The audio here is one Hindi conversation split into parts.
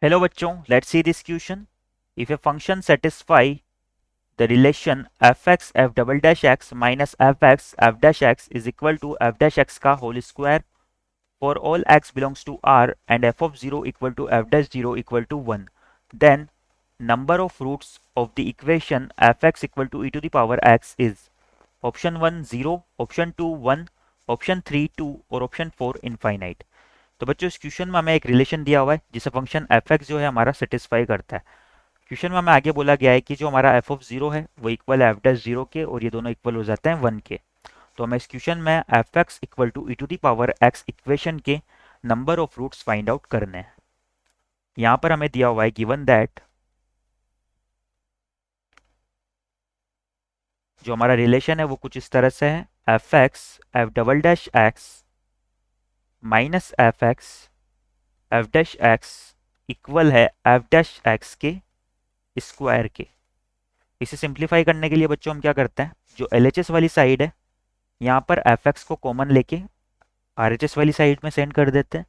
Hello बच्चों, let's see this question. If a function satisfy the relation fx f double dash x minus fx f dash x is equal to f dash x का whole square for all x belongs to R and f of 0 equal to f dash 0 equal to 1, then number of roots of the equation fx equal to e to the power x is option 1 0, option 2 1, option 3 2 और option 4 infinite. तो बच्चों इस क्वेश्चन में हमें एक रिलेशन दिया हुआ है जिसे फंक्शन एफ एक्स जो है हमारा सेटिस्फाई करता है। क्वेश्चन में हमें आगे बोला गया है कि जो हमारा एफ ऑफ जीरो है वो इक्वल है एफ डैश जीरो के और ये दोनों इक्वल हो जाते हैं वन के। तो हमें इस क्वेश्चन में f x equal to e to the power x equation के number of roots find out करने हैं। यहाँ पर हमें दिया हुआ है गिवन दैट जो हमारा रिलेशन है वो कुछ इस तरह से है F x F double dash x minus F x F dash x equal है एफ डैश एक्स के स्क्वायर के। इसे सिंप्लीफाई करने के लिए बच्चों हम क्या करते हैं, जो LHS वाली साइड है यहाँ पर एफ एक्स को कॉमन लेके RHS वाली साइड में सेंड कर देते हैं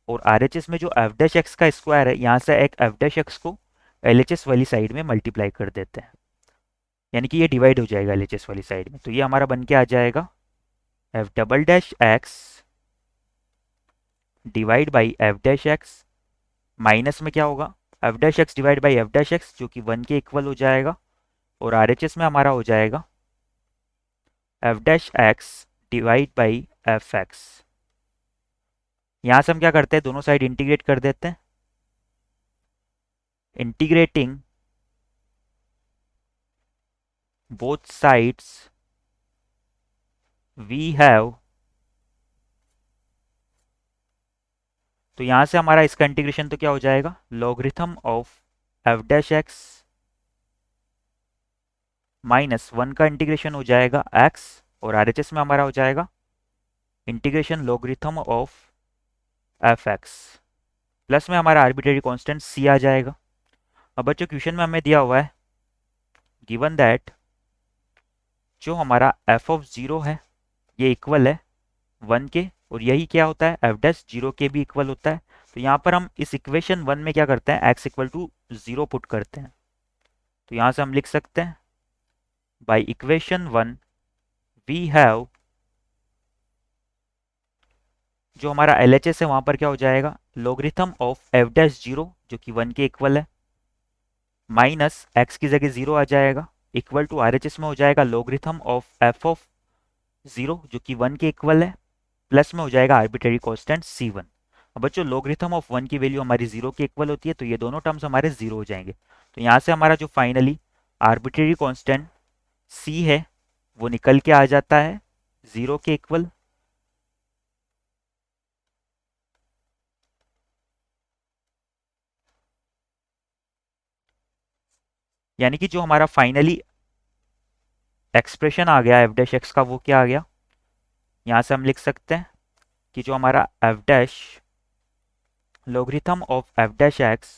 और RHS में जो एफ डैश एक्स का स्क्वायर है यहाँ से एक एफ डैश एक्स को LHS वाली साइड में मल्टीप्लाई कर देते हैं, यानी कि ये डिवाइड हो जाएगा LHS वाली साइड में। तो ये हमारा बन के आ जाएगा F double dash x divide by F dash x minus में क्या होगा F dash x divide by F dash x जो कि वन के इक्वल हो जाएगा और RHS में हमारा हो जाएगा F dash x divide by F x. यहां से हम क्या करते हैं, दोनों साइड इंटीग्रेट कर देते हैं। Integrating both sides we have, तो यहां से हमारा इसका इंटीग्रेशन तो क्या हो जाएगा, logarithm of f dash x minus one का इंटीग्रेशन हो जाएगा एक्स और RHS में हमारा हो जाएगा integration logarithm of f x plus में हमारा आर्बिट्रेरी कांस्टेंट सी आ जाएगा। अब बच्चों क्वेश्चन में हमें दिया हुआ है गिवन दैट जो हमारा एफ ऑफ जीरो है ये इक्वल है वन के और यही क्या होता है एफ डैश जीरो के भी इक्वल होता है। तो यहाँ पर हम इस इक्वेशन वन में क्या करते हैं, x equal to zero put करते हैं। तो यहाँ से हम लिख सकते हैं by equation one we have, जो हमारा LHS है वहां पर क्या हो जाएगा logarithm of f dash zero जो कि वन के इक्वल है माइनस एक्स की जगह जीरो आ जाएगा इक्वल टू RHS में हो जाएगा logarithm of F of zero जो कि वन के इक्वल है प्लस में हो जाएगा आर्बिट्रेरी कांस्टेंट C1। अब बच्चों लॉगरिथम ऑफ वन की वैल्यू हमारी जीरो के इक्वल होती है तो ये दोनों टर्म्स हमारे जीरो हो जाएंगे। तो यहाँ से हमारा जो फाइनली आर्बिट्रेरी कांस्टेंट C है वो निकल के आ जाता है जीरो के इक्वल। यानी कि जो हमारा फाइनली एक्सप्रेशन आ गया एफ डैश एक्स का वो क्या आ गया, यहाँ से हम लिख सकते हैं कि जो हमारा f dash logarithm of f dash x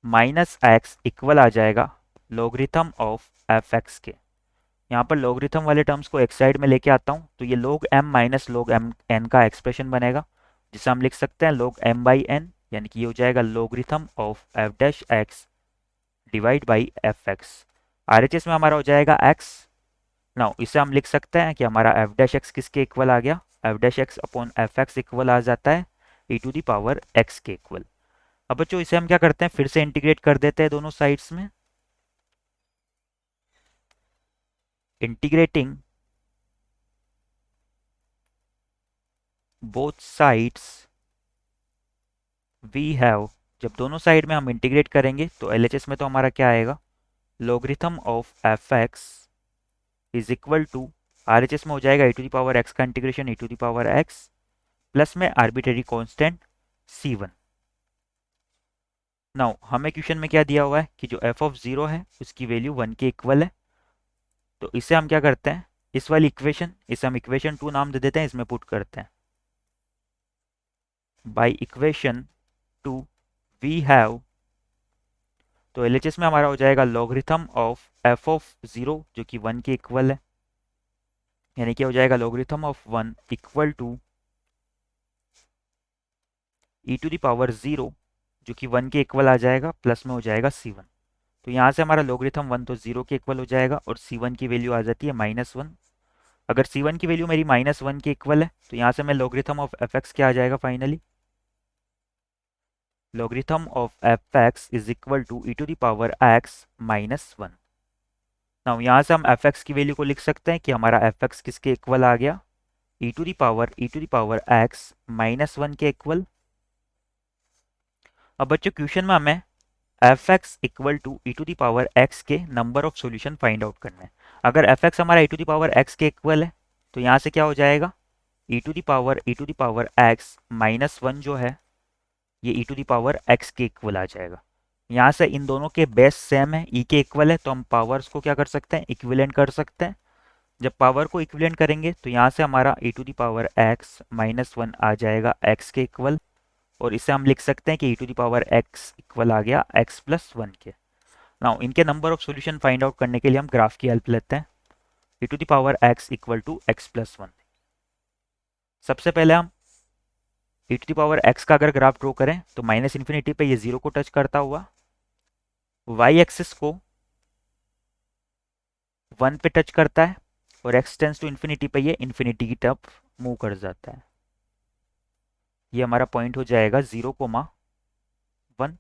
minus x equal आ जाएगा लॉगरिथम ऑफ एफ एक्स के। यहाँ पर लॉगरिथम वाले टर्म्स को एक साइड में लेके आता हूँ तो ये log m minus log m n का एक्सप्रेशन बनेगा जिसे हम लिख सकते हैं log m बाई n, यानी कि ये हो जाएगा logarithm of f dash x divide by F x. RHS में हमारा हो जाएगा x। नाउ इसे हम लिख सकते हैं कि हमारा एफ डैश एक्स किसके इक्वल आ गया, f dash x upon f x equal आ जाता है e to the power x के इक्वल। अब बच्चों इसे हम क्या करते हैं, फिर से इंटीग्रेट कर देते हैं दोनों साइड्स में। Integrating both sides we have, जब दोनों साइड में हम इंटीग्रेट करेंगे तो LHS में तो हमारा क्या आएगा logarithm of f x is equal to RHS में हो जाएगा e to the power x का integration e to the power x plus में आर्बिट्रेरी कांस्टेंट C1। नाउ हमें क्वेश्चन में क्या दिया हुआ है कि जो एफ ऑफ जीरो है उसकी वैल्यू वन के इक्वल है। तो इसे हम क्या करते हैं, इस वाली इक्वेशन, इसे हम इक्वेशन टू नाम दे देते हैं, इसमें पुट करते हैं by equation two we have, तो एलएचएस में हमारा हो जाएगा लॉगरिथम ऑफ एफ ऑफ 0 जो कि 1 के इक्वल है, यानी कि हो जाएगा logarithm of 1 equal to e to the power 0 जो कि 1 के इक्वल आ जाएगा, प्लस में हो जाएगा C1। तो यहाँ से हमारा लॉगरिथम 1 तो 0 के इक्वल हो जाएगा और C1 की वैल्यू आ जाती है -1। अगर C1 की वैल्यू मेरी -1 के इक्वल है तो यहाँ से मैं लॉगरिथम ऑफ एफ एक्स क्या आ जाएगा finally, logarithm of f x is equal to e to the power x -1। Now यहाँ से हम एफ एक्स की वैल्यू को लिख सकते हैं कि हमारा एफ एक्स किसके इक्वल आ गया, e to the power x -1 के इक्वल। अब बच्चों क्वेश्चन में हमें f x equal to e to the power x के number of solution find out करना है। अगर एफ एक्स हमारा e to the power x के इक्वल है तो यहाँ से क्या हो जाएगा, e to the power x -1 जो है ये e to the power x के इक्वल आ जाएगा। यहाँ से इन दोनों के बेस सेम है, ई के इक्वल है, तो हम पावर्स को क्या कर सकते हैं, इक्विवेलेंट कर सकते हैं। जब पावर को इक्विवेलेंट करेंगे तो यहाँ से हमारा e to the power x -1 आ जाएगा x के इक्वल, और इसे हम लिख सकते हैं कि e to the power x equal आ गया x प्लस 1 के। नाउ इनके number of solution find out करने के लिए हम ग्राफ की हेल्प लेते हैं। E to the power x equal to x plus 1। सबसे पहले हम e to the power x का अगर ग्राफ ड्रॉ करें तो -इन्फिनिटी पे ये 0 को टच करता हुआ y एक्सिस को 1 पे टच करता है और x टेंस टू इन्फिनिटी पे ये इन्फिनिटी की तरफ मूव कर जाता है। ये हमारा पॉइंट हो जाएगा 0,1।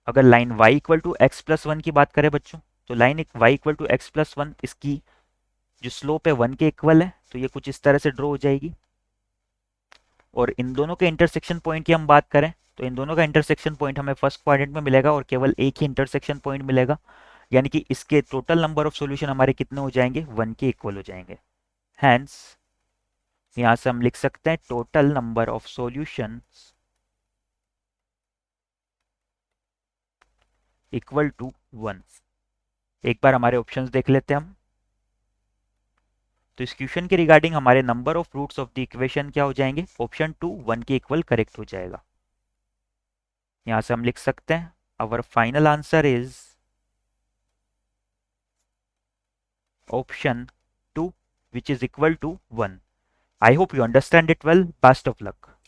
अगर line y equal to x plus 1 की बात करें बच्चों, तो line y equal to x plus 1 इसकी जो स्लोप है 1 के इक्वल है, तो ये कुछ इस तरह से ड्रॉ हो जाएगी। और इन दोनों के इंटरसेक्शन पॉइंट की हम बात करें तो इन दोनों का इंटरसेक्शन पॉइंट हमें फर्स्ट क्वाड्रेंट में मिलेगा और केवल एक ही इंटरसेक्शन पॉइंट मिलेगा, यानी कि इसके टोटल नंबर ऑफ सॉल्यूशन हमारे कितने हो जाएंगे, 1 के इक्वल हो जाएंगे। हैंस यहां से हम लिख सकते हैं total number of solution equal to 1। एक बार हमारे ऑप्शंस देख लेते हैं हम। तो इस क्वेश्चन के रिगार्डिंग हमारे number of roots of the equation क्या हो जाएंगे, ऑप्शन 2 1 के इक्वल करेक्ट हो जाएगा। यहां से हम लिख सकते हैं our final answer is option 2 which is equal to 1। I hope you understand it well. Best of luck.